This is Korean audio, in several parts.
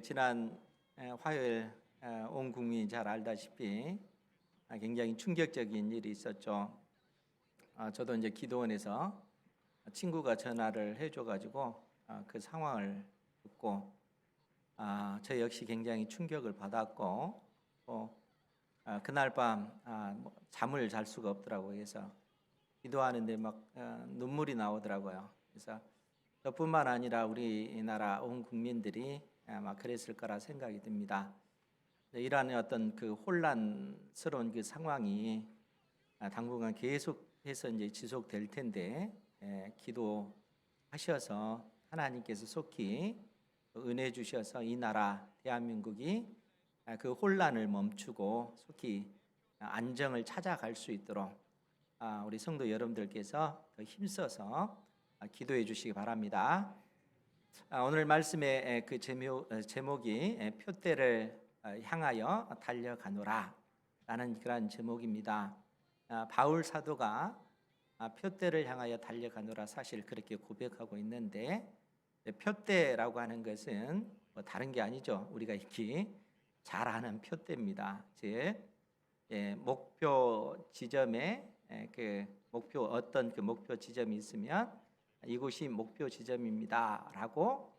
지난 화요일 온 국민이 잘 알다시피 굉장히 충격적인 일이 있었죠. 저도 이제 기도원에서 친구가 전화를 해줘가지고 그 상황을 듣고 저 역시 굉장히 충격을 받았고 또 그날 밤 잠을 잘 수가 없더라고요. 그래서 기도하는데 막 눈물이 나오더라고요. 그래서 저뿐만 아니라 우리나라 온 국민들이 아마 그랬을 거라 생각이 듭니다. 이러한 어떤 그 혼란스러운 그 상황이 당분간 계속해서 이제 지속될 텐데 기도하셔서 하나님께서 속히 은혜 주셔서 이 나라 대한민국이 그 혼란을 멈추고 속히 안정을 찾아갈 수 있도록 우리 성도 여러분들께서 더 힘써서 기도해 주시기 바랍니다. 오늘 말씀의 그 제목이 표대를 향하여 달려가노라 라는 그런 제목입니다. 바울 사도가 표대를 향하여 달려가노라 사실 그렇게 고백하고 있는데 표대라고 하는 것은 뭐 다른 게 아니죠. 우리가 익히 잘 아는 표대입니다. 즉 목표 지점에 어떤 그 목표 지점이 있으면 이곳이 목표 지점입니다라고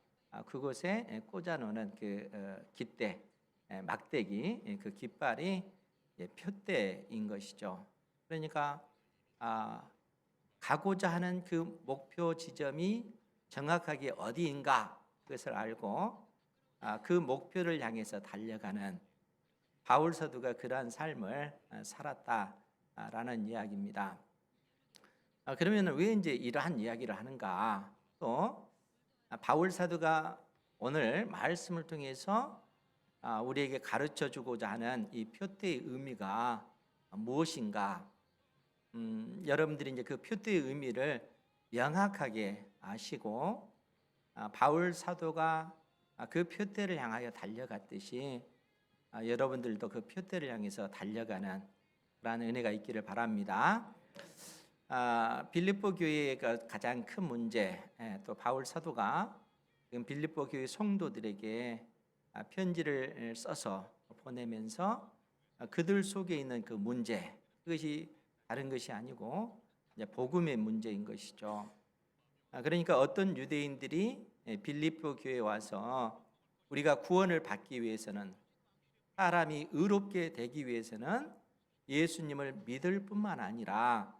그곳에 꽂아놓는 그 깃대, 막대기, 그 깃발이 표대인 것이죠. 그러니까 가고자 하는 그 목표 지점이 정확하게 어디인가 그것을 알고 그 목표를 향해서 달려가는 바울 사도가 그러한 삶을 살았다라는 이야기입니다. 그러면 왜 이제 이러한 이야기를 하는가? 또 바울 사도가 오늘 말씀을 통해서 우리에게 가르쳐 주고자 하는 이 표대의 의미가 무엇인가? 여러분들이 이제 그 표대의 의미를 명확하게 아시고 바울 사도가 그 표대를 향하여 달려갔듯이 여러분들도 그 표대를 향해서 달려가는 그런 은혜가 있기를 바랍니다. 빌립보 교회의 가장 큰 문제, 또 바울 사도가 지금 빌립보 교회 성도들에게 편지를 써서 보내면서 그들 속에 있는 그 문제, 그것이 다른 것이 아니고 이제 복음의 문제인 것이죠. 그러니까 어떤 유대인들이 빌립보 교회에 와서 우리가 구원을 받기 위해서는 사람이 의롭게 되기 위해서는 예수님을 믿을 뿐만 아니라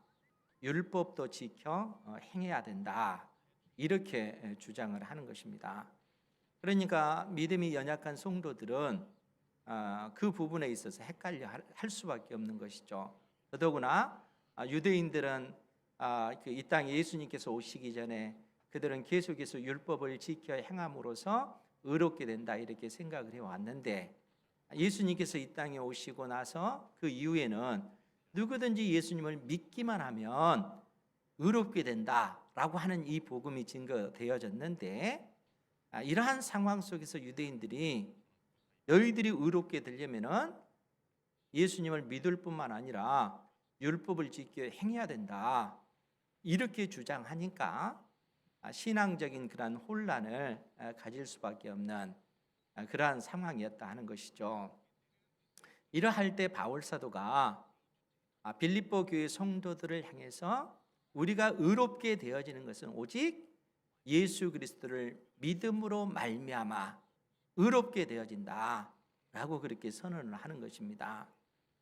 율법도 지켜 행해야 된다. 이렇게 주장을 하는 것입니다. 그러니까 믿음이 연약한 성도들은 그 부분에 있어서 헷갈려 할 수밖에 없는 것이죠. 더더구나 유대인들은 이 땅에 예수님께서 오시기 전에 그들은 계속해서 율법을 지켜 행함으로써 의롭게 된다 이렇게 생각을 해왔는데 예수님께서 이 땅에 오시고 나서 그 이후에는 누구든지 예수님을 믿기만 하면 의롭게 된다라고 하는 이 복음이 증거되어졌는데 이러한 상황 속에서 유대인들이 너희들이 의롭게 되려면은 예수님을 믿을 뿐만 아니라 율법을 지켜 행해야 된다 이렇게 주장하니까 신앙적인 그러한 혼란을 가질 수밖에 없는 그러한 상황이었다 하는 것이죠. 이러할 때 바울 사도가 빌립보 교회 성도들을 향해서 우리가 의롭게 되어지는 것은 오직 예수 그리스도를 믿음으로 말미암아 의롭게 되어진다라고 그렇게 선언을 하는 것입니다.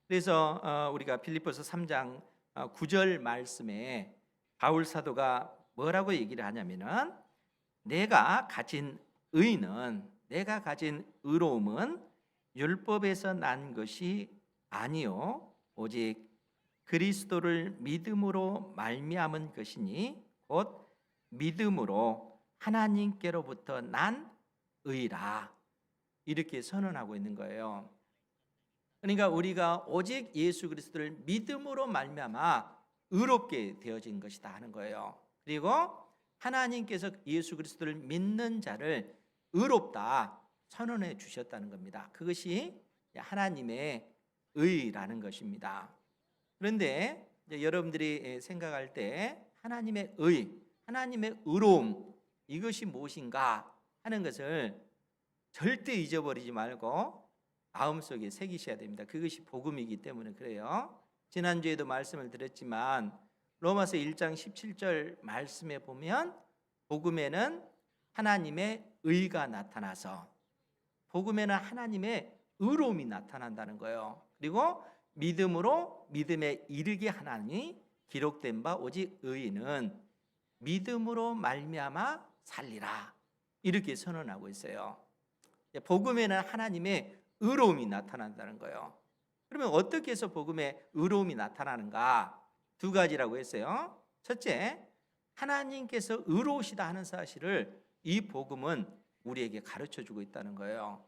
그래서 우리가 빌립보서 3장 9절 말씀에 바울 사도가 뭐라고 얘기를 하냐면은 내가 가진 의로움은 율법에서 난 것이 아니요 오직 그리스도를 믿음으로 말미암은 것이니 곧 믿음으로 하나님께로부터 난 의라 이렇게 선언하고 있는 거예요. 그러니까 우리가 오직 예수 그리스도를 믿음으로 말미암아 의롭게 되어진 것이다 하는 거예요. 그리고 하나님께서 예수 그리스도를 믿는 자를 의롭다 선언해 주셨다는 겁니다. 그것이 하나님의 의라는 것입니다. 그런데 여러분들이 생각할 때 하나님의 의, 하나님의 의로움 이것이 무엇인가 하는 것을 절대 잊어버리지 말고 마음속에 새기셔야 됩니다. 그것이 복음이기 때문에 그래요. 지난주에도 말씀을 드렸지만 로마서 1장 17절 말씀에 보면 복음에는 하나님의 의가 나타나서, 복음에는 하나님의 의로움이 나타난다는 거예요. 그리고 믿음으로 믿음에 이르게 하나니 기록된 바 오직 의인은 믿음으로 말미암아 살리라, 이렇게 선언하고 있어요. 복음에는 하나님의 의로움이 나타난다는 거예요. 그러면 어떻게 해서 복음에 의로움이 나타나는가? 두 가지라고 했어요. 첫째, 하나님께서 의로우시다 하는 사실을 이 복음은 우리에게 가르쳐주고 있다는 거예요.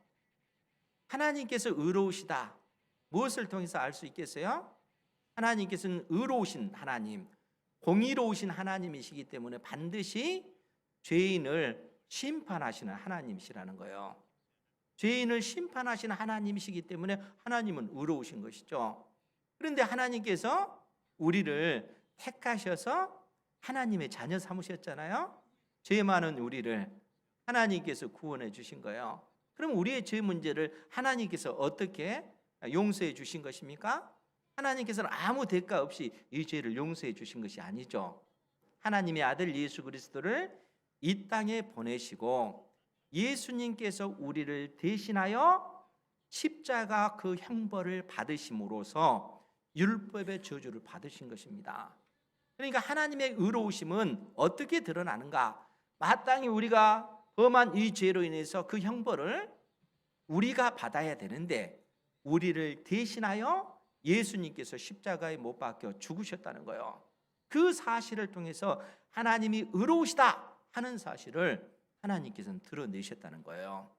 하나님께서 의로우시다, 무엇을 통해서 알 수 있겠어요? 하나님께서는 의로우신 하나님, 공의로우신 하나님이시기 때문에 반드시 죄인을 심판하시는 하나님이시라는 거예요. 죄인을 심판하시는 하나님이시기 때문에 하나님은 의로우신 것이죠. 그런데 하나님께서 우리를 택하셔서 하나님의 자녀 삼으셨잖아요. 죄 많은 우리를 하나님께서 구원해 주신 거예요. 그럼 우리의 죄 문제를 하나님께서 어떻게 용서해 주신 것입니까? 하나님께서는 아무 대가 없이 이 죄를 용서해 주신 것이 아니죠. 하나님의 아들 예수 그리스도를 이 땅에 보내시고 예수님께서 우리를 대신하여 십자가 그 형벌을 받으심으로써 율법의 저주를 받으신 것입니다. 그러니까 하나님의 의로우심은 어떻게 드러나는가? 마땅히 우리가 범한 이 죄로 인해서 그 형벌을 우리가 받아야 되는데 우리를 대신하여 예수님께서 십자가에 못 박혀 죽으셨다는 거예요. 그 사실을 통해서 하나님이 의로우시다 하는 사실을 하나님께서는 드러내셨다는 거예요.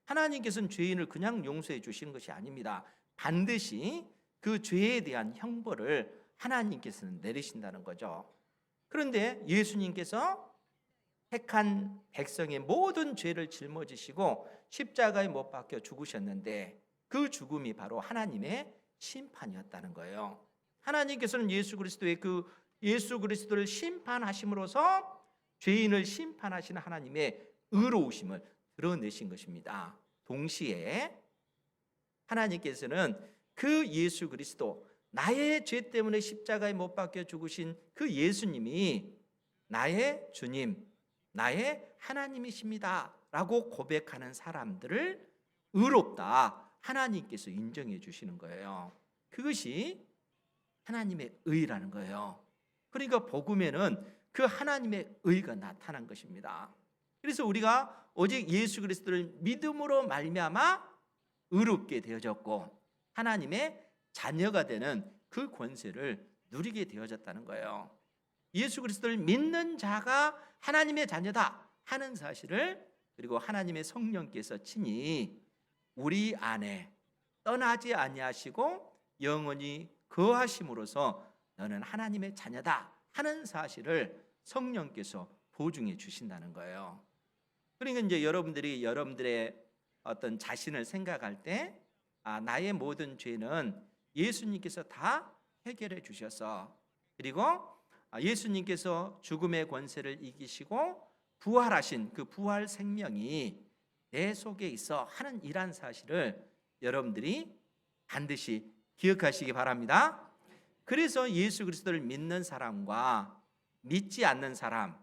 하나님께서는 죄인을 그냥 용서해 주시는 것이 아닙니다. 반드시 그 죄에 대한 형벌을 하나님께서는 내리신다는 거죠. 그런데 예수님께서 택한 백성의 모든 죄를 жил머지시고 십자가에 못 박혀 죽으셨는데 그 죽음이 바로 하나님의 심판이었다는 거예요. 하나님께서는 예수 그리스도를 심판하심으로써 죄인을 심판하시는 하나님의 의로우심을 드러내신 것입니다. 동시에 하나님께서는 그 예수 그리스도, 나의 죄 때문에 십자가에 못 박혀 죽으신 그 예수님이 나의 주님, 나의 하나님이십니다 라고 고백하는 사람들을 의롭다 하나님께서 인정해 주시는 거예요. 그것이 하나님의 의라는 거예요. 그러니까 복음에는 그 하나님의 의가 나타난 것입니다. 그래서 우리가 오직 예수 그리스도를 믿음으로 말미암아 의롭게 되어졌고 하나님의 자녀가 되는 그 권세를 누리게 되어졌다는 거예요. 예수 그리스도를 믿는 자가 하나님의 자녀다 하는 사실을, 그리고 하나님의 성령께서 친히 우리 안에 떠나지 아니하시고 영원히 거하심으로써 너는 하나님의 자녀다 하는 사실을 성령께서 보증해 주신다는 거예요. 그러니까 이제 여러분들의 어떤 자신을 생각할 때 나의 모든 죄는 예수님께서 다 해결해 주셔서, 그리고 예수님께서 죽음의 권세를 이기시고 부활하신 그 부활 생명이 내 속에 있어 하는 이란 사실을 여러분들이 반드시 기억하시기 바랍니다. 그래서 예수 그리스도를 믿는 사람과 믿지 않는 사람,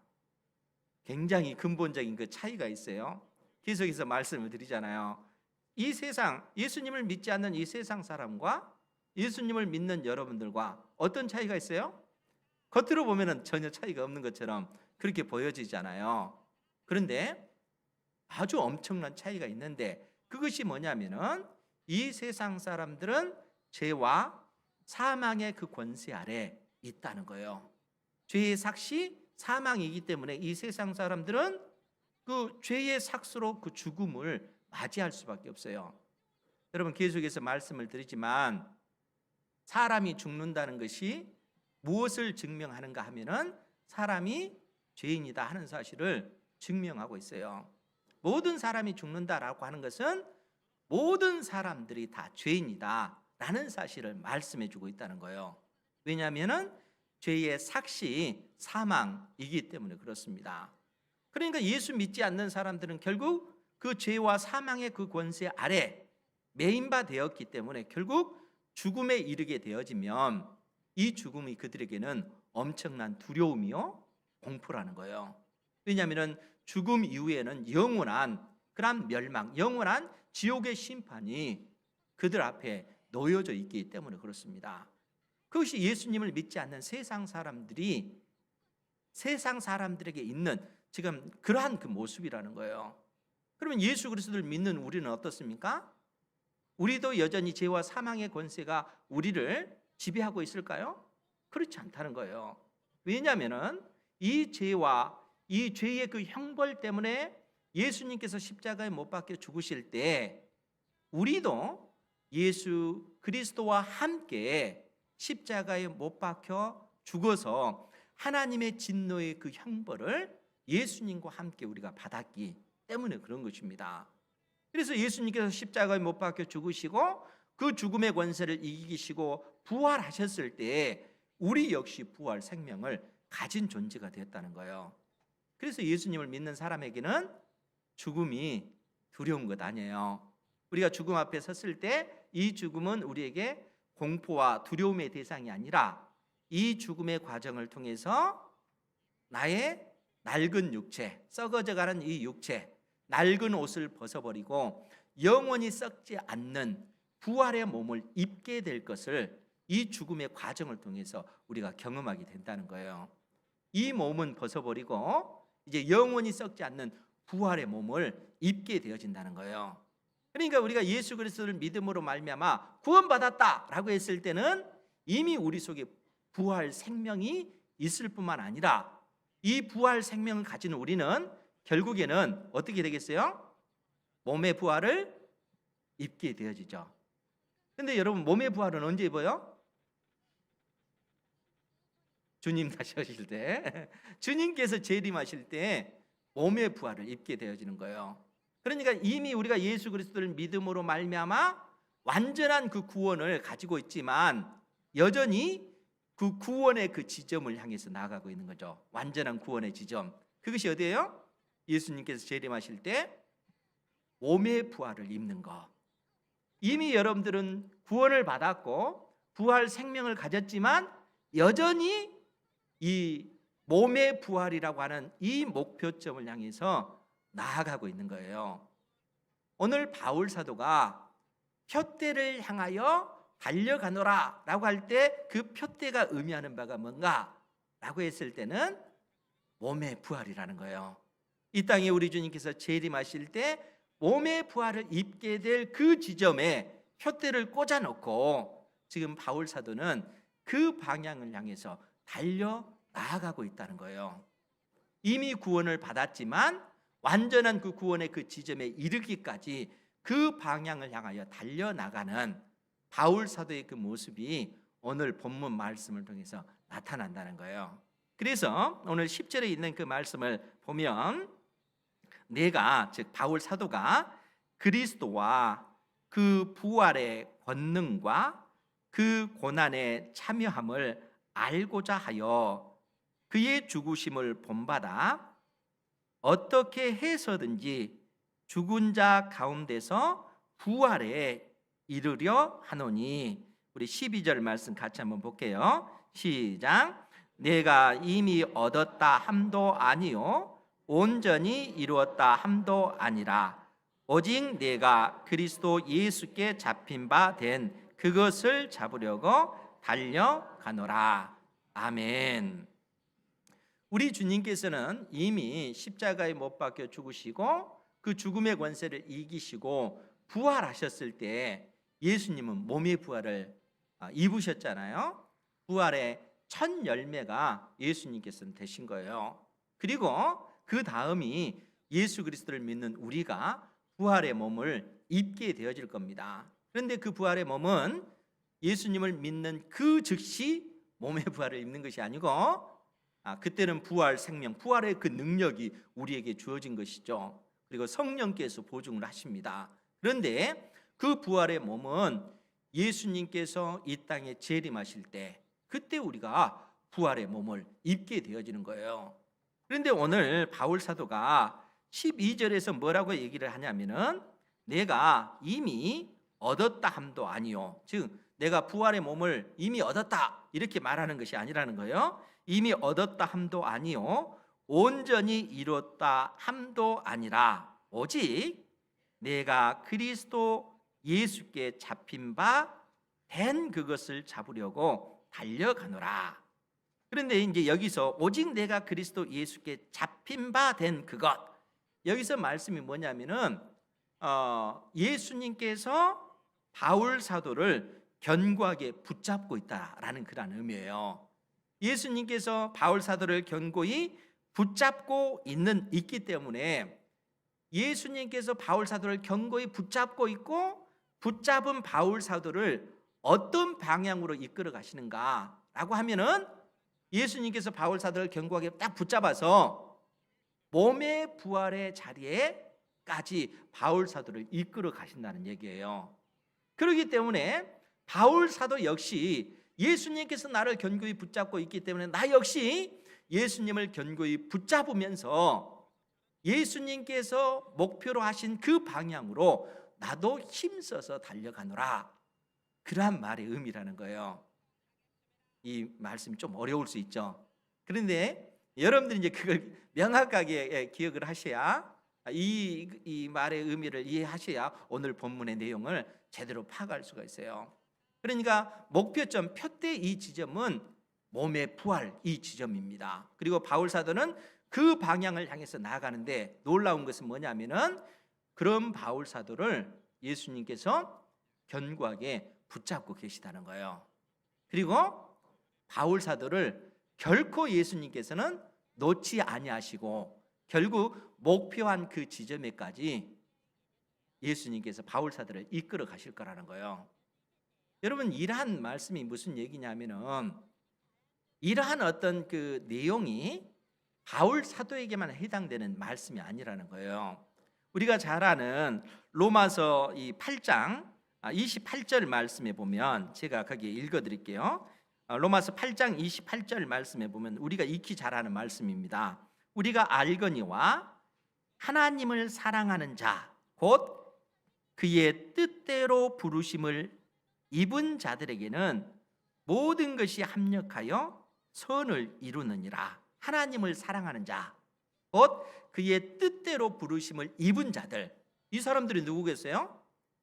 굉장히 근본적인 그 차이가 있어요. 계속해서 말씀을 드리잖아요. 이 세상, 예수님을 믿지 않는 이 세상 사람과 예수님을 믿는 여러분들과 어떤 차이가 있어요? 겉으로 보면은 전혀 차이가 없는 것처럼 그렇게 보여지잖아요. 그런데 아주 엄청난 차이가 있는데 그것이 뭐냐면은 이 세상 사람들은 죄와 사망의 그 권세 아래 있다는 거예요. 죄의 삭시 사망이기 때문에 이 세상 사람들은 그 죄의 삭수로 그 죽음을 맞이할 수밖에 없어요. 여러분, 계속해서 말씀을 드리지만 사람이 죽는다는 것이 무엇을 증명하는가 하면은 사람이 죄인이다 하는 사실을 증명하고 있어요. 모든 사람이 죽는다라고 하는 것은 모든 사람들이 다 죄인이다 라는 사실을 말씀해 주고 있다는 거예요. 왜냐하면은 죄의 삭시 사망이기 때문에 그렇습니다. 그러니까 예수 믿지 않는 사람들은 결국 그 죄와 사망의 그 권세 아래 매인 바 되었기 때문에 결국 죽음에 이르게 되어지면 이 죽음이 그들에게는 엄청난 두려움이요 공포라는 거예요. 왜냐하면 죽음 이후에는 영원한 그런 멸망, 영원한 지옥의 심판이 그들 앞에 놓여져 있기 때문에 그렇습니다. 그것이 예수님을 믿지 않는 세상 사람들에게 있는 지금 그러한 그 모습이라는 거예요. 그러면 예수 그리스도를 믿는 우리는 어떻습니까? 우리도 여전히 죄와 사망의 권세가 우리를 지배하고 있을까요? 그렇지 않다는 거예요. 왜냐하면 이 죄와 이 죄의 그 형벌 때문에 예수님께서 십자가에 못 박혀 죽으실 때 우리도 예수 그리스도와 함께 십자가에 못 박혀 죽어서 하나님의 진노의 그 형벌을 예수님과 함께 우리가 받았기 때문에 그런 것입니다. 그래서 예수님께서 십자가에 못 박혀 죽으시고 그 죽음의 권세를 이기시고 부활하셨을 때 우리 역시 부활 생명을 가진 존재가 되었다는 거예요. 그래서 예수님을 믿는 사람에게는 죽음이 두려운 것 아니에요. 우리가 죽음 앞에 섰을 때 이 죽음은 우리에게 공포와 두려움의 대상이 아니라 이 죽음의 과정을 통해서 나의 낡은 육체, 썩어져가는 이 육체, 낡은 옷을 벗어버리고 영원히 썩지 않는 부활의 몸을 입게 될 것을 이 죽음의 과정을 통해서 우리가 경험하게 된다는 거예요. 이 몸은 벗어버리고 이제 영원히 썩지 않는 부활의 몸을 입게 되어진다는 거예요. 그러니까 우리가 예수 그리스도를 믿음으로 말미암아 구원받았다라고 했을 때는 이미 우리 속에 부활 생명이 있을 뿐만 아니라 이 부활 생명을 가진 우리는 결국에는 어떻게 되겠어요? 몸의 부활을 입게 되어지죠. 근데 여러분 몸의 부활은 언제 입어요? 주님 다시 오실 때 주님께서 재림하실 때 몸의 부활을 입게 되어지는 거예요. 그러니까 이미 우리가 예수 그리스도를 믿음으로 말미암아 완전한 그 구원을 가지고 있지만 여전히 그 구원의 그 지점을 향해서 나아가고 있는 거죠. 완전한 구원의 지점. 그것이 어디예요? 예수님께서 재림하실 때 몸의 부활을 입는 것. 이미 여러분들은 구원을 받았고 부활 생명을 가졌지만 여전히 이 몸의 부활이라고 하는 이 목표점을 향해서 나아가고 있는 거예요. 오늘 바울 사도가 표대를 향하여 달려가노라 라고 할 때 그 표대가 의미하는 바가 뭔가 라고 했을 때는 몸의 부활이라는 거예요. 이 땅에 우리 주님께서 재림하실 때 몸의 부활을 입게 될 그 지점에 표대를 꽂아놓고 지금 바울 사도는 그 방향을 향해서 달려 나아가고 있다는 거예요. 이미 구원을 받았지만 완전한 그 구원의 그 지점에 이르기까지 그 방향을 향하여 달려나가는 바울 사도의 그 모습이 오늘 본문 말씀을 통해서 나타난다는 거예요. 그래서 오늘 10절에 있는 그 말씀을 보면 내가 즉 바울 사도가 그리스도와 그 부활의 권능과 그 고난에 참여함을 알고자 하여 그의 죽으심을 본받아 어떻게 해서든지 죽은 자 가운데서 부활에 이르려 하노니. 우리 12절 말씀 같이 한번 볼게요. 시작. 내가 이미 얻었다 함도 아니요 온전히 이루었다 함도 아니라 오직 내가 그리스도 예수께 잡힌 바 된 그것을 잡으려고 달려가노라. 아멘. 우리 주님께서는 이미 십자가에 못 박혀 죽으시고 그 죽음의 권세를 이기시고 부활하셨을 때 예수님은 몸의 부활을 입으셨잖아요. 부활의 첫 열매가 예수님께서는 되신 거예요. 그리고 그 다음이 예수 그리스도를 믿는 우리가 부활의 몸을 입게 되어질 겁니다. 그런데 그 부활의 몸은 예수님을 믿는 그 즉시 몸의 부활을 입는 것이 아니고 그때는 부활 생명, 부활의 그 능력이 우리에게 주어진 것이죠. 그리고 성령께서 보증을 하십니다. 그런데 그 부활의 몸은 예수님께서 이 땅에 재림하실 때 그때 우리가 부활의 몸을 입게 되어지는 거예요. 그런데 오늘 바울 사도가 12절에서 뭐라고 얘기를 하냐면은 내가 이미 얻었다 함도 아니요. 즉 내가 부활의 몸을 이미 얻었다 이렇게 말하는 것이 아니라는 거예요. 이미 얻었다 함도 아니요 온전히 이뤘다 함도 아니라 오직 내가 그리스도 예수께 잡힌 바 된 그것을 잡으려고 달려가노라. 그런데 이제 여기서 오직 내가 그리스도 예수께 잡힌 바 된 그것, 여기서 말씀이 뭐냐면은 예수님께서 바울 사도를 견고하게 붙잡고 있다라는 그런 의미예요. 예수님께서 바울 사도를 견고히 붙잡고 있기 때문에 예수님께서 바울 사도를 견고히 붙잡고 있고 붙잡은 바울 사도를 어떤 방향으로 이끌어 가시는가라고 하면은 예수님께서 바울 사도를 견고하게 딱 붙잡아서 몸의 부활의 자리에까지 바울 사도를 이끌어 가신다는 얘기예요. 그렇기 때문에 바울 사도 역시 예수님께서 나를 견고히 붙잡고 있기 때문에 나 역시 예수님을 견고히 붙잡으면서 예수님께서 목표로 하신 그 방향으로 나도 힘써서 달려가노라. 그러한 말의 의미라는 거예요. 이 말씀이 좀 어려울 수 있죠. 그런데 여러분들이 이제 그걸 명확하게 기억을 하셔야 이 말의 의미를 이해하셔야 오늘 본문의 내용을 제대로 파악할 수가 있어요. 그러니까 목표점 표대 이 지점은 몸의 부활 이 지점입니다. 그리고 바울 사도는 그 방향을 향해서 나아가는데 놀라운 것은 뭐냐면은 그런 바울 사도를 예수님께서 견고하게 붙잡고 계시다는 거예요. 그리고 바울 사도를 결코 예수님께서는 놓지 아니하시고 결국 목표한 그 지점에까지 예수님께서 바울 사도를 이끌어 가실 거라는 거예요. 여러분 이러한 말씀이 무슨 얘기냐면은 이러한 어떤 그 내용이 바울 사도에게만 해당되는 말씀이 아니라는 거예요. 우리가 잘 아는 로마서 이 8장 28절 말씀에 보면 제가 거기에 읽어드릴게요. 로마서 8장 28절 말씀에 보면 우리가 익히 잘 아는 말씀입니다. 우리가 알거니와 하나님을 사랑하는 자 곧 그의 뜻대로 부르심을 입은 자들에게는 모든 것이 합력하여 선을 이루느니라. 하나님을 사랑하는 자 곧 그의 뜻대로 부르심을 입은 자들, 이 사람들이 누구겠어요?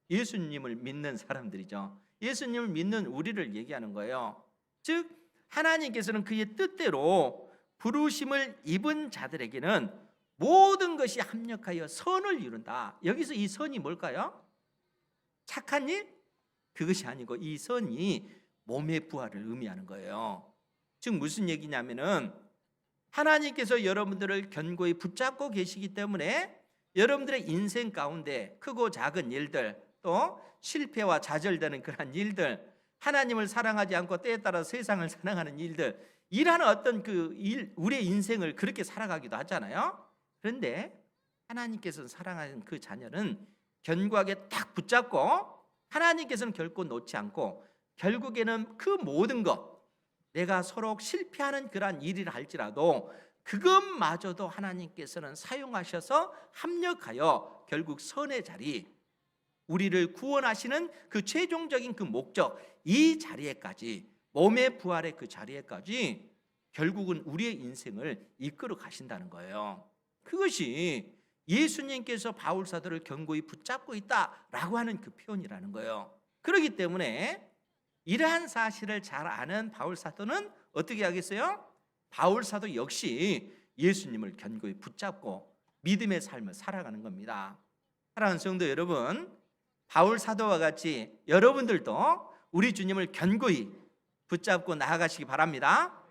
예수님을 믿는 사람들이죠. 예수님을 믿는 우리를 얘기하는 거예요. 즉 하나님께서는 그의 뜻대로 부르심을 입은 자들에게는 모든 것이 합력하여 선을 이룬다. 여기서 이 선이 뭘까요? 착한 일? 그것이 아니고 이 선이 몸의 부활을 의미하는 거예요. 즉 무슨 얘기냐면은 하나님께서 여러분들을 견고히 붙잡고 계시기 때문에 여러분들의 인생 가운데 크고 작은 일들, 또 실패와 좌절되는 그런 일들, 하나님을 사랑하지 않고 때에 따라 세상을 사랑하는 일들, 이라는 어떤 그 일, 우리의 인생을 그렇게 살아가기도 하잖아요. 그런데 하나님께서 사랑하는 그 자녀는 견고하게 딱 붙잡고 하나님께서는 결코 놓지 않고 결국에는 그 모든 것, 내가 서로 실패하는 그러한 일이라 할지라도 그것마저도 하나님께서는 사용하셔서 합력하여 결국 선의 자리, 우리를 구원하시는 그 최종적인 그 목적, 이 자리에까지, 몸의 부활의 그 자리에까지 결국은 우리의 인생을 이끌어 가신다는 거예요. 그것이 예수님께서 바울 사도를 견고히 붙잡고 있다라고 하는 그 표현이라는 거예요. 그렇기 때문에 이러한 사실을 잘 아는 바울 사도는 어떻게 하겠어요? 바울 사도 역시 예수님을 견고히 붙잡고 믿음의 삶을 살아가는 겁니다. 사랑하는 성도 여러분, 바울 사도와 같이 여러분들도 우리 주님을 견고히 붙잡고 나아가시기 바랍니다.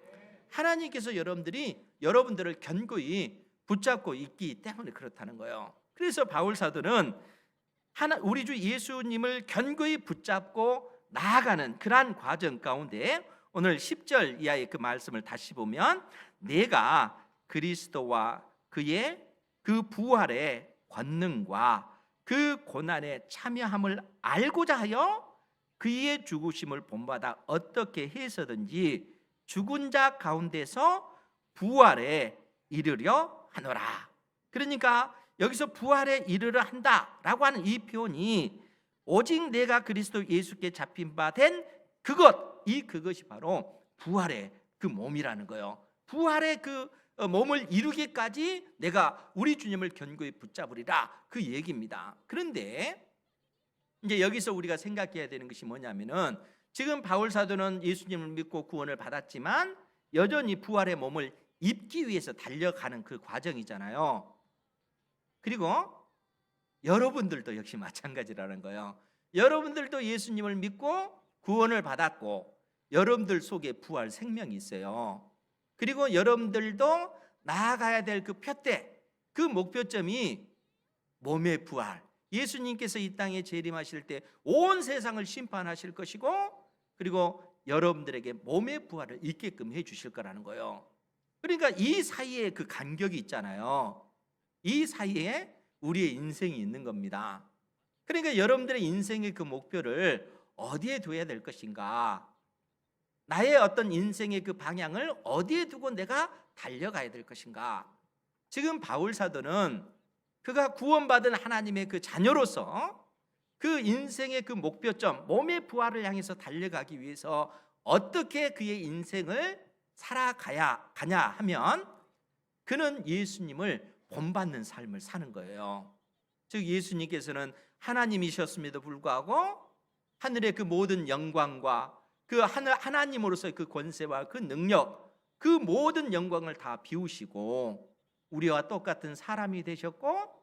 하나님께서 여러분들을 견고히 붙잡고 있기 때문에 그렇다는 거예요. 그래서 바울 사도는 우리 주 예수님을 견고히 붙잡고 나아가는 그러한 과정 가운데 오늘 10절 이하의 그 말씀을 다시 보면 내가 그리스도와 그의 그 부활의 권능과 그 고난에 참여함을 알고자 하여 그의 죽으심을 본받아 어떻게 해서든지 죽은 자 가운데서 부활에 이르려 하노라. 그러니까 여기서 부활에 이르러 한다라고 하는 이 표현이 오직 내가 그리스도 예수께 잡힌 바 된 그것이 바로 부활의 그 몸이라는 거예요. 부활의 그 몸을 이루기까지 내가 우리 주님을 견고히 붙잡으리라, 그 얘기입니다. 그런데 이제 여기서 우리가 생각해야 되는 것이 뭐냐면은, 지금 바울 사도는 예수님을 믿고 구원을 받았지만 여전히 부활의 몸을 입기 위해서 달려가는 그 과정이잖아요. 그리고 여러분들도 역시 마찬가지라는 거예요. 여러분들도 예수님을 믿고 구원을 받았고 여러분들 속에 부활 생명이 있어요. 그리고 여러분들도 나아가야 될 그 표대, 그 목표점이 몸의 부활. 예수님께서 이 땅에 재림하실 때 온 세상을 심판하실 것이고, 그리고 여러분들에게 몸의 부활을 있게끔 해 주실 거라는 거예요. 그러니까 이 사이에 그 간격이 있잖아요. 이 사이에 우리의 인생이 있는 겁니다. 그러니까 여러분들의 인생의 그 목표를 어디에 둬야 될 것인가, 나의 어떤 인생의 그 방향을 어디에 두고 내가 달려가야 될 것인가. 지금 바울 사도는 그가 구원받은 하나님의 그 자녀로서 그 인생의 그 목표점, 몸의 부활을 향해서 달려가기 위해서 어떻게 그의 인생을 살아가야 가냐 하면, 그는 예수님을 본받는 삶을 사는 거예요. 즉 예수님께서는 하나님이셨음에도 불구하고 하늘의 그 모든 영광과 그 하나님으로서의 그 권세와 그 능력, 그 모든 영광을 다 비우시고 우리와 똑같은 사람이 되셨고,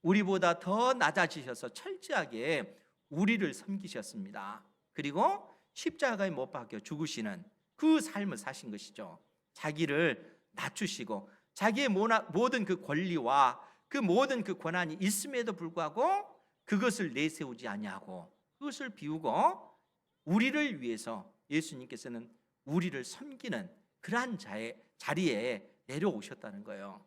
우리보다 더 낮아지셔서 철저하게 우리를 섬기셨습니다. 그리고 십자가에 못 박혀 죽으시는 그 삶을 사신 것이죠. 자기를 낮추시고 자기의 모든 그 권리와 그 모든 그 권한이 있음에도 불구하고 그것을 내세우지 아니하고 그것을 비우고 우리를 위해서 예수님께서는 우리를 섬기는 그러한 자리에 내려오셨다는 거예요.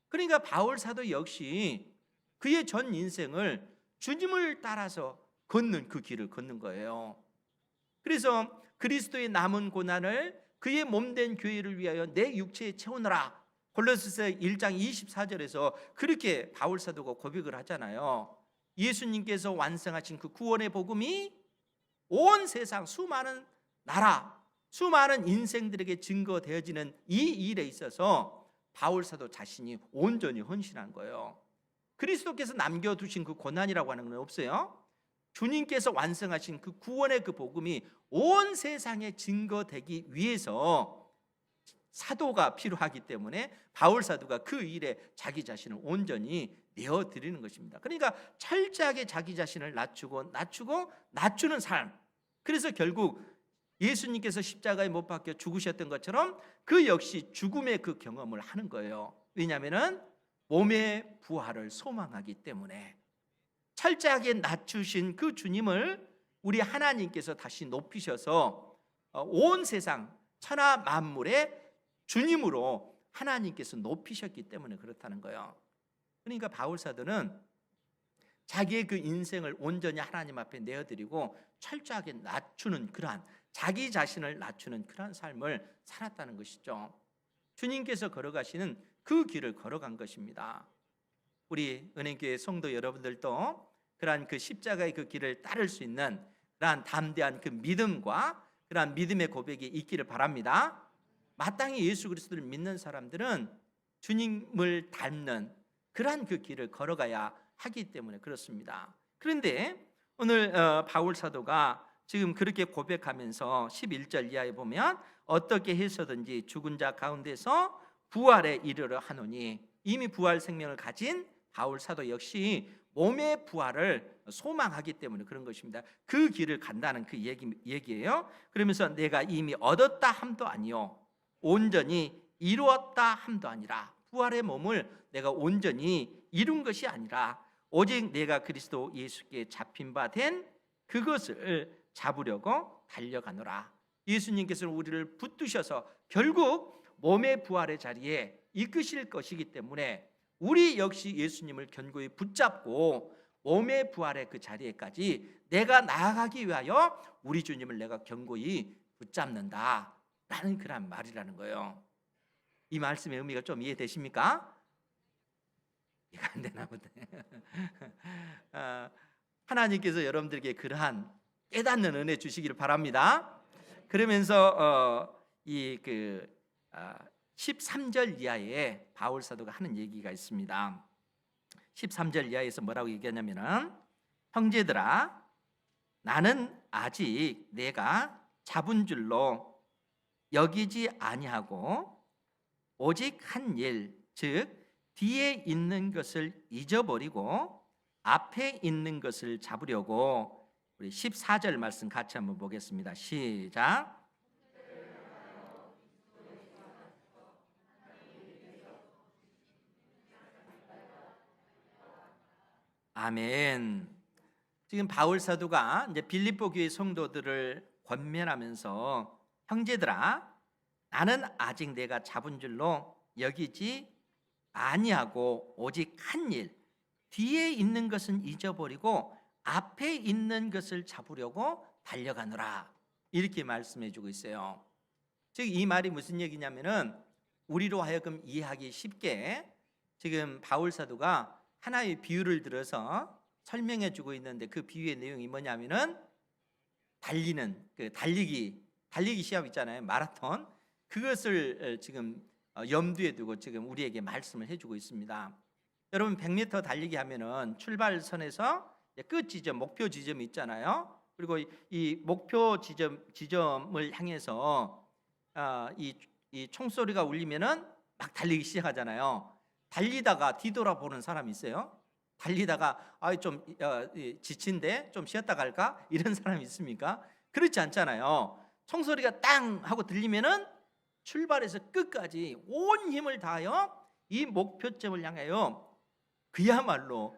그러니까 바울 사도 역시 그의 전 인생을 주님을 따라서 걷는 그 길을 걷는 거예요. 그래서 그리스도의 남은 고난을 그의 몸된 교회를 위하여 내 육체에 채우느라, 골로새서 1장 24절에서 그렇게 바울 사도가 고백을 하잖아요. 예수님께서 완성하신 그 구원의 복음이 온 세상 수많은 나라, 수많은 인생들에게 증거되어지는 이 일에 있어서 바울 사도 자신이 온전히 헌신한 거예요. 그리스도께서 남겨두신 그 고난이라고 하는 건 없어요. 주님께서 완성하신 그 구원의 그 복음이 온 세상에 증거되기 위해서 사도가 필요하기 때문에 바울 사도가 그 일에 자기 자신을 온전히 내어드리는 것입니다. 그러니까 철저하게 자기 자신을 낮추는 삶. 그래서 결국 예수님께서 십자가에 못 박혀 죽으셨던 것처럼 그 역시 죽음의 그 경험을 하는 거예요. 왜냐하면 몸의 부활을 소망하기 때문에. 철저하게 낮추신 그 주님을 우리 하나님께서 다시 높이셔서 온 세상 천하 만물의 주님으로 하나님께서 높이셨기 때문에 그렇다는 거예요. 그러니까 바울 사도는 자기의 그 인생을 온전히 하나님 앞에 내어드리고 철저하게 낮추는 그러한, 자기 자신을 낮추는 그러한 삶을 살았다는 것이죠. 주님께서 걸어가시는 그 길을 걸어간 것입니다. 우리 은행교회 성도 여러분들도 그러한 그 십자가의 그 길을 따를 수 있는 그러한 담대한 그 믿음과 그러한 믿음의 고백이 있기를 바랍니다. 마땅히 예수 그리스도를 믿는 사람들은 주님을 닮는 그러한 그 길을 걸어가야 하기 때문에 그렇습니다. 그런데 오늘 바울 사도가 지금 그렇게 고백하면서 11절 이하에 보면 어떻게 해서든지 죽은 자 가운데서 부활에 이르러 하노니, 이미 부활 생명을 가진 바울 사도 역시 몸의 부활을 소망하기 때문에 그런 것입니다. 그 길을 간다는 그 얘기예요. 그러면서 내가 이미 얻었다 함도 아니요 온전히 이루었다 함도 아니라, 부활의 몸을 내가 온전히 이룬 것이 아니라 오직 내가 그리스도 예수께 잡힌 바 된 그것을 잡으려고 달려가노라. 예수님께서는 우리를 붙드셔서 결국 몸의 부활의 자리에 이끄실 것이기 때문에 우리 역시 예수님을 견고히 붙잡고 몸의 부활의 그 자리에까지 내가 나아가기 위하여 우리 주님을 내가 견고히 붙잡는다 라는 그런 말이라는 거예요. 이 말씀의 의미가 좀 이해되십니까? 이해가 안 되나 보네. 아, 하나님께서 여러분들에게 그러한 깨닫는 은혜 주시기를 바랍니다. 그러면서 이그 13절 이하에 바울 사도가 하는 얘기가 있습니다. 13절 이하에서 뭐라고 얘기하냐면은, 형제들아, 나는 아직 내가 잡은 줄로 여기지 아니하고 오직 한 일, 즉 뒤에 있는 것을 잊어버리고 앞에 있는 것을 잡으려고. 우리 14절 말씀 같이 한번 보겠습니다. 시작. 아멘. 지금 바울 사도가 이제 빌립보 교회 성도들을 권면하면서, 형제들아, 나는 아직 내가 잡은 줄로 여기지 아니하고 오직 한 일, 뒤에 있는 것은 잊어버리고 앞에 있는 것을 잡으려고 달려가노라, 이렇게 말씀해 주고 있어요. 즉 이 말이 무슨 얘기냐면은, 우리로 하여금 이해하기 쉽게 지금 바울 사도가 하나의 비유를 들어서 설명해 주고 있는데, 그 비유의 내용이 뭐냐면은 달리는 그 달리기 시합 있잖아요, 마라톤. 그것을 지금 염두에 두고 지금 우리에게 말씀을 해주고 있습니다. 여러분 100m 달리기 하면은 출발선에서 끝 지점, 목표 지점이 있잖아요. 그리고 이 목표 지점을 향해서 이 총소리가 울리면은 막 달리기 시작하잖아요. 달리다가 뒤돌아보는 사람이 있어요? 달리다가 좀 지친데 좀 쉬었다 갈까? 이런 사람이 있습니까? 그렇지 않잖아요. 총소리가 땅 하고 들리면은 출발해서 끝까지 온 힘을 다하여 이 목표점을 향하여 그야말로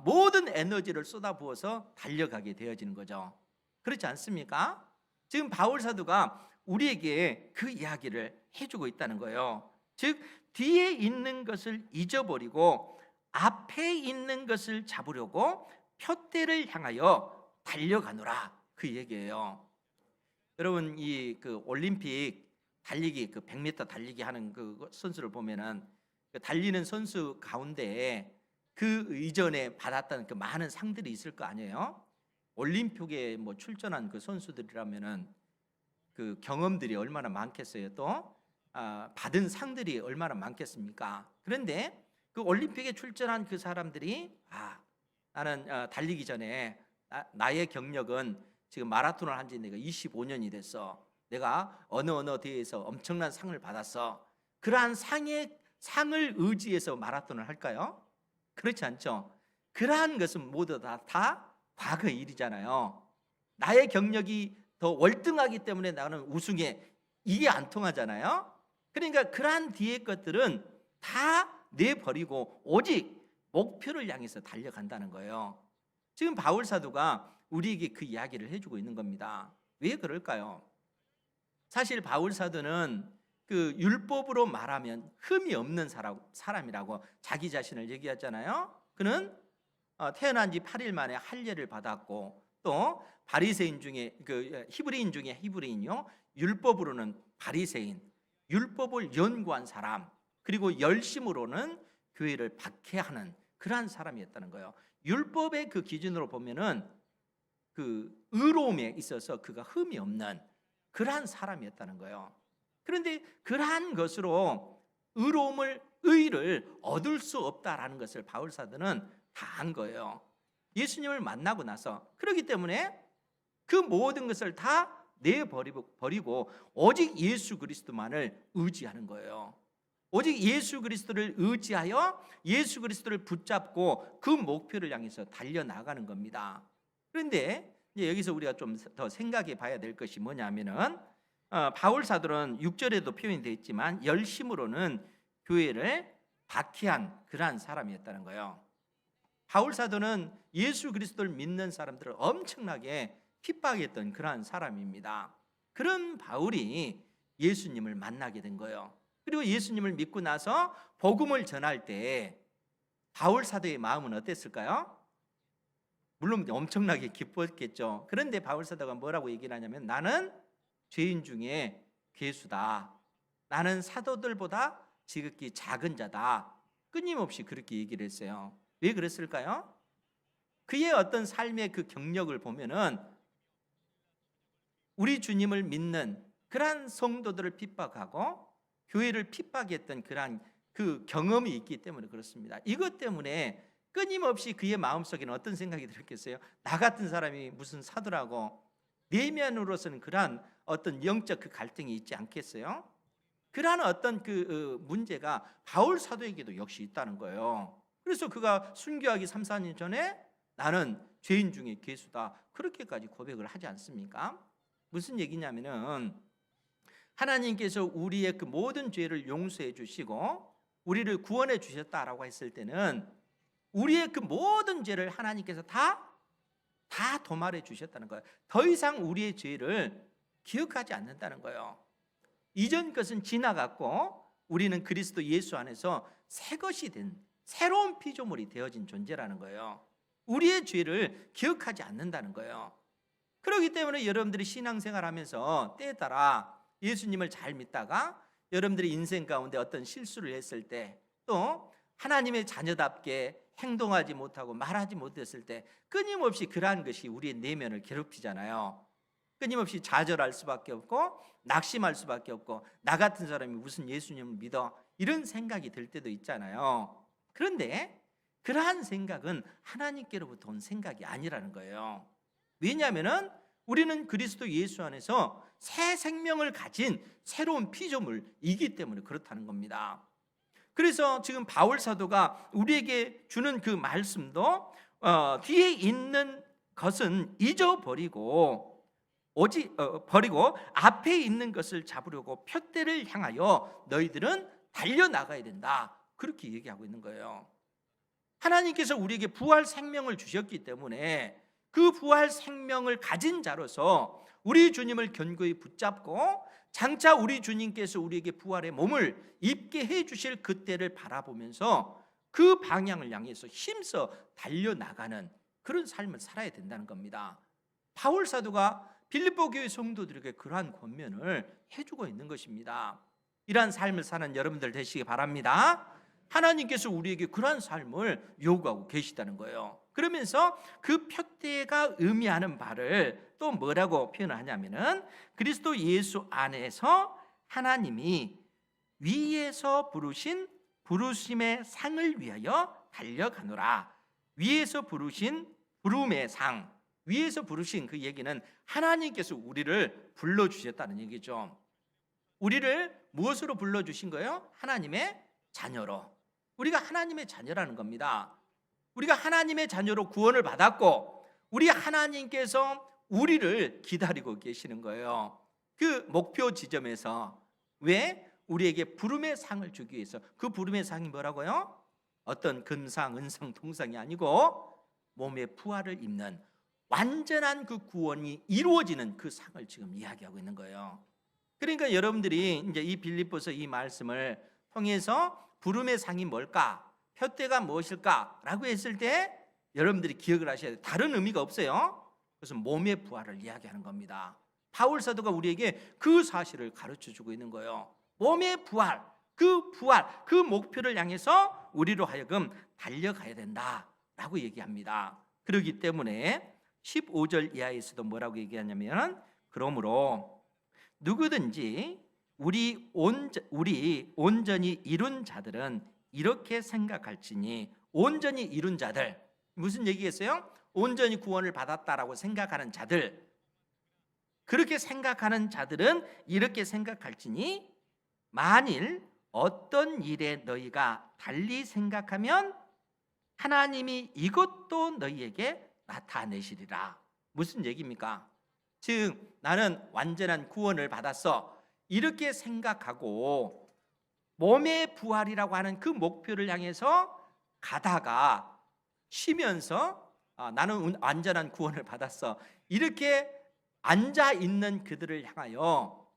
모든 에너지를 쏟아부어서 달려가게 되어지는 거죠. 그렇지 않습니까? 지금 바울 사도가 우리에게 그 이야기를 해주고 있다는 거예요. 즉 뒤에 있는 것을 잊어버리고 앞에 있는 것을 잡으려고 표대를 향하여 달려가노라, 그 얘기예요. 여러분 이 그 올림픽 달리기, 그 100m 달리기 하는 그 선수를 보면은 그 달리는 선수 가운데 그 이전에 받았던 그 많은 상들이 있을 거 아니에요? 올림픽에 뭐 출전한 그 선수들이라면은 그 경험들이 얼마나 많겠어요? 또 받은 상들이 얼마나 많겠습니까? 그런데 그 올림픽에 출전한 그 사람들이 나는 달리기 전에 나의 경력은 지금 마라톤을 한 지 내가 25년이 됐어. 내가 어느 대회에서 엄청난 상을 받았어. 그러한 상을 의지해서 마라톤을 할까요? 그렇지 않죠. 그러한 것은 모두 다 과거의 일이잖아요. 나의 경력이 더 월등하기 때문에 나는 우승해, 이게 안 통하잖아요. 그러니까 그러한 뒤의 것들은 다 내버리고 오직 목표를 향해서 달려간다는 거예요. 지금 바울 사도가 우리에게 그 이야기를 해주고 있는 겁니다. 왜 그럴까요? 사실 바울 사도는 그 율법으로 말하면 흠이 없는 사람이라고 자기 자신을 얘기하잖아요. 그는 태어난 지 8일 만에 할례를 받았고, 또 바리새인 중에 그 히브리인 중에 히브리인요, 율법으로는 바리새인, 율법을 연구한 사람, 그리고 열심으로는 교회를 박해하는 그러한 사람이었다는 거예요. 율법의 그 기준으로 보면은 그 의로움에 있어서 그가 흠이 없는 그러한 사람이었다는 거예요. 그런데 그러한 것으로 의를 얻을 수 없다라는 것을 바울 사도는 다 안 거예요. 예수님을 만나고 나서. 그렇기 때문에 그 모든 것을 다 내버리고 오직 예수 그리스도만을 의지하는 거예요. 오직 예수 그리스도를 의지하여 예수 그리스도를 붙잡고 그 목표를 향해서 달려나가는 겁니다. 그런데 이제 여기서 우리가 좀 더 생각해 봐야 될 것이 뭐냐면은, 바울 사도는 6절에도 표현이 되어 있지만 열심으로는 교회를 박해한 그러한 사람이었다는 거예요. 바울 사도는 예수 그리스도를 믿는 사람들을 엄청나게 핍박했던 그러한 사람입니다. 그런 바울이 예수님을 만나게 된 거예요. 그리고 예수님을 믿고 나서 복음을 전할 때 바울 사도의 마음은 어땠을까요? 물론 엄청나게 기뻤겠죠. 그런데 바울 사도가 뭐라고 얘기를 하냐면, 나는 죄인 중에 괴수다. 나는 사도들보다 지극히 작은 자다. 끊임없이 그렇게 얘기를 했어요. 왜 그랬을까요? 그의 어떤 삶의 그 경력을 보면은 우리 주님을 믿는 그러한 성도들을 핍박하고 교회를 핍박했던 그러한 그 경험이 있기 때문에 그렇습니다. 이것 때문에 끊임없이 그의 마음속에는 어떤 생각이 들었겠어요? 나 같은 사람이 무슨 사도라고. 내면으로서는 그러한 어떤 영적 그 갈등이 있지 않겠어요? 그러한 어떤 그 문제가 바울 사도에게도 역시 있다는 거예요. 그래서 그가 순교하기 3, 4년 전에 나는 죄인 중에 괴수다, 그렇게까지 고백을 하지 않습니까? 무슨 얘기냐면은 하나님께서 우리의 그 모든 죄를 용서해 주시고 우리를 구원해 주셨다라고 했을 때는 우리의 그 모든 죄를 하나님께서 다 도말해 주셨다는 거예요. 더 이상 우리의 죄를 기억하지 않는다는 거예요. 이전 것은 지나갔고 우리는 그리스도 예수 안에서 새 것이 된 새로운 피조물이 되어진 존재라는 거예요. 우리의 죄를 기억하지 않는다는 거예요. 그렇기 때문에 여러분들이 신앙생활하면서 때에 따라 예수님을 잘 믿다가 여러분들이 인생 가운데 어떤 실수를 했을 때, 또 하나님의 자녀답게 행동하지 못하고 말하지 못했을 때 끊임없이 그러한 것이 우리의 내면을 괴롭히잖아요. 끊임없이 좌절할 수밖에 없고 낙심할 수밖에 없고, 나 같은 사람이 무슨 예수님을 믿어, 이런 생각이 들 때도 있잖아요. 그런데 그러한 생각은 하나님께로부터 온 생각이 아니라는 거예요. 왜냐하면 우리는 그리스도 예수 안에서 새 생명을 가진 새로운 피조물이기 때문에 그렇다는 겁니다. 그래서 지금 바울 사도가 우리에게 주는 그 말씀도 뒤에 있는 것은 잊어버리고 버리고 앞에 있는 것을 잡으려고 푯대를 향하여 너희들은 달려나가야 된다, 그렇게 얘기하고 있는 거예요. 하나님께서 우리에게 부활 생명을 주셨기 때문에 그 부활 생명을 가진 자로서 우리 주님을 견고히 붙잡고 장차 우리 주님께서 우리에게 부활의 몸을 입게 해주실 그때를 바라보면서 그 방향을 향해서 힘써 달려나가는 그런 삶을 살아야 된다는 겁니다. 바울 사도가 빌립보 교회 성도들에게 그러한 권면을 해주고 있는 것입니다. 이러한 삶을 사는 여러분들 되시기 바랍니다. 하나님께서 우리에게 그러한 삶을 요구하고 계시다는 거예요. 그러면서 그 푯대가 의미하는 바를 또 뭐라고 표현하냐면은 그리스도 예수 안에서 하나님이 위에서 부르신 부르심의 상을 위하여 달려가노라. 위에서 부르신 부름의 상, 위에서 부르신 그 얘기는 하나님께서 우리를 불러주셨다는 얘기죠. 우리를 무엇으로 불러주신 거예요? 하나님의 자녀로. 우리가 하나님의 자녀라는 겁니다. 우리가 하나님의 자녀로 구원을 받았고 우리 하나님께서 우리를 기다리고 계시는 거예요. 그 목표 지점에서 왜 우리에게 부름의 상을 주기 위해서, 그 부름의 상이 뭐라고요? 어떤 금상, 은상, 동상이 아니고 몸의 부활을 입는 완전한 그 구원이 이루어지는 그 상을 지금 이야기하고 있는 거예요. 그러니까 여러분들이 이제 이 빌립보서 이 말씀을 통해서 부름의 상이 뭘까? 푯대가 무엇일까라고 했을 때 여러분들이 기억을 하셔야 돼요. 다른 의미가 없어요. 그래서 몸의 부활을 이야기하는 겁니다. 바울 사도가 우리에게 그 사실을 가르쳐주고 있는 거예요. 몸의 부활, 그 목표를 향해서 우리로 하여금 달려가야 된다라고 얘기합니다. 그렇기 때문에 15절 이하에서도 뭐라고 얘기하냐면, 그러므로 누구든지 우리 온전히 이룬 자들은 이렇게 생각할지니. 온전히 이룬 자들, 무슨 얘기겠어요? 온전히 구원을 받았다라고 생각하는 자들, 그렇게 생각하는 자들은 이렇게 생각할지니 만일 어떤 일에 너희가 달리 생각하면 하나님이 이것도 너희에게 나타내시리라. 무슨 얘기입니까? 즉 나는 완전한 구원을 받았어, 이렇게 생각하고 몸의 부활이라고 하는 그 목표를 향해서 가다가 쉬면서 나는 완전한 구원을 받았어, 이렇게 앉아 있는 그들을 향하여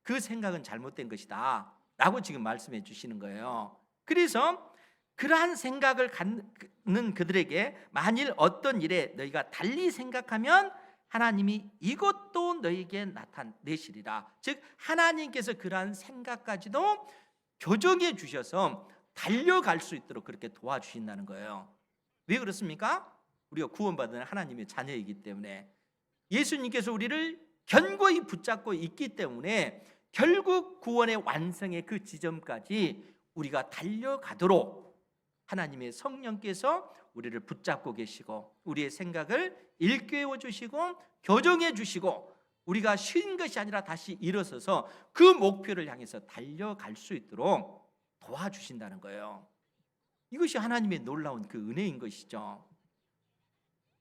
그 생각은 잘못된 것이다 라고 지금 말씀해 주시는 거예요. 그래서 그러한 생각을 갖는 그들에게 만일 어떤 일에 너희가 달리 생각하면 하나님이 이것도 너희에게 나타내시리라. 즉 하나님께서 그러한 생각까지도 교정해 주셔서 달려갈 수 있도록 그렇게 도와주신다는 거예요. 왜 그렇습니까? 우리가 구원받은 하나님의 자녀이기 때문에, 예수님께서 우리를 견고히 붙잡고 있기 때문에 결국 구원의 완성의 그 지점까지 우리가 달려가도록 하나님의 성령께서 우리를 붙잡고 계시고, 우리의 생각을 일깨워 주시고 교정해 주시고, 우리가 쉰 것이 아니라 다시 일어서서 그 목표를 향해서 달려갈 수 있도록 도와주신다는 거예요. 이것이 하나님의 놀라운 그 은혜인 것이죠.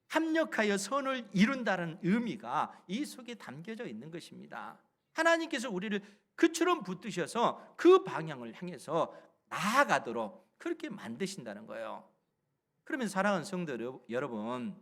합력하여 선을 이룬다는 의미가 이 속에 담겨져 있는 것입니다. 하나님께서 우리를 그처럼 붙드셔서 그 방향을 향해서 나아가도록 그렇게 만드신다는 거예요. 그러면 사랑하는 성도 여러분,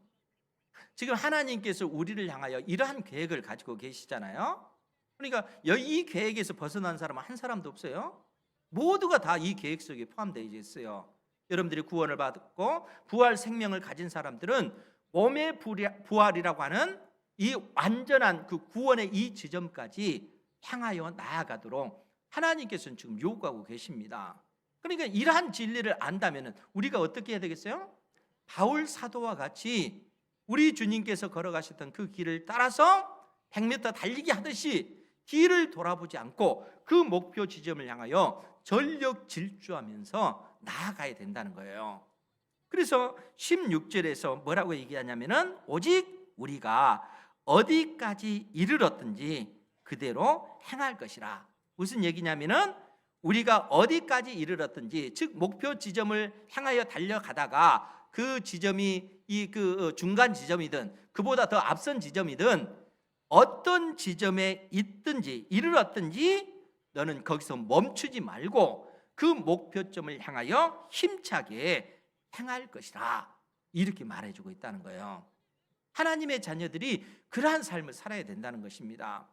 지금 하나님께서 우리를 향하여 이러한 계획을 가지고 계시잖아요. 그러니까 이 계획에서 벗어난 사람은 한 사람도 없어요. 모두가 다 이 계획 속에 포함되어 있어요. 여러분들이 구원을 받고 부활 생명을 가진 사람들은 몸의 부활이라고 하는 이 완전한 그 구원의 이 지점까지 향하여 나아가도록 하나님께서는 지금 요구하고 계십니다. 그러니까 이러한 진리를 안다면 우리가 어떻게 해야 되겠어요? 바울 사도와 같이 우리 주님께서 걸어가셨던 그 길을 따라서 100m 달리기 하듯이 뒤를 돌아보지 않고 그 목표 지점을 향하여 전력 질주하면서 나아가야 된다는 거예요. 그래서 16절에서 뭐라고 얘기하냐면은 오직 우리가 어디까지 이르렀든지 그대로 행할 것이라. 무슨 얘기냐면은 우리가 어디까지 이르렀든지, 즉 목표 지점을 향하여 달려가다가 그 지점이 이 그 중간 지점이든 그보다 더 앞선 지점이든 어떤 지점에 있든지 이르렀든지 너는 거기서 멈추지 말고 그 목표점을 향하여 힘차게 행할 것이라, 이렇게 말해주고 있다는 거예요. 하나님의 자녀들이 그러한 삶을 살아야 된다는 것입니다.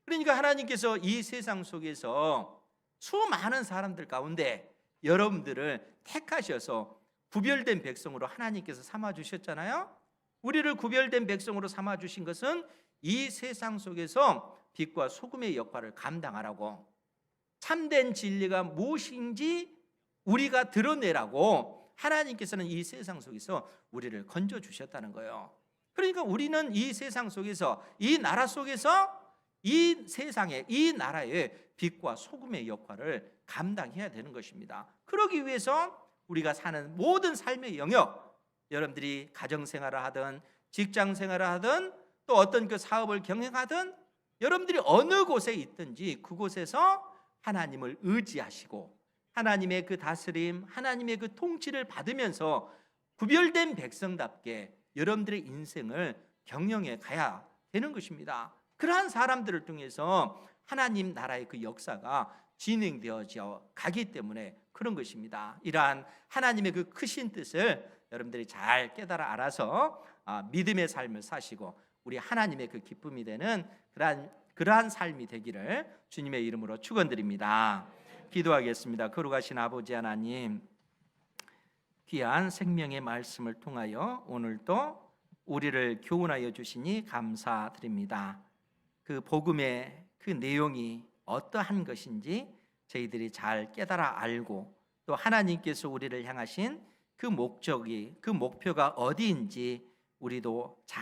그러니까 하나님께서 이 세상 속에서 수많은 사람들 가운데 여러분들을 택하셔서 구별된 백성으로 하나님께서 삼아주셨잖아요. 우리를 구별된 백성으로 삼아주신 것은 이 세상 속에서 빛과 소금의 역할을 감당하라고, 참된 진리가 무엇인지 우리가 드러내라고 하나님께서는 이 세상 속에서 우리를 건져주셨다는 거예요. 그러니까 우리는 이 세상 속에서, 이 나라 속에서 이 세상에, 이 나라의 빛과 소금의 역할을 감당해야 되는 것입니다. 그러기 위해서 우리가 사는 모든 삶의 영역, 여러분들이 가정생활을 하든 직장생활을 하든 또 어떤 그 사업을 경영하든 여러분들이 어느 곳에 있든지 그곳에서 하나님을 의지하시고 하나님의 그 다스림, 하나님의 그 통치를 받으면서 구별된 백성답게 여러분들의 인생을 경영해 가야 되는 것입니다. 그러한 사람들을 통해서 하나님 나라의 그 역사가 진행되어져 가기 때문에 그런 것입니다. 이러한 하나님의 그 크신 뜻을 여러분들이 잘 깨달아 알아서 믿음의 삶을 사시고 우리 하나님의 그 기쁨이 되는 그러한 삶이 되기를 주님의 이름으로 축원드립니다. 기도하겠습니다. 거룩하신 아버지 하나님, 귀한 생명의 말씀을 통하여 오늘도 우리를 교훈하여 주시니 감사드립니다. 그 복음의 그 내용이 어떠한 것인지 저희들이 잘 깨달아 알고 또 하나님께서 우리를 향하신 그 목적이, 그 목표가 어디인지 우리도 잘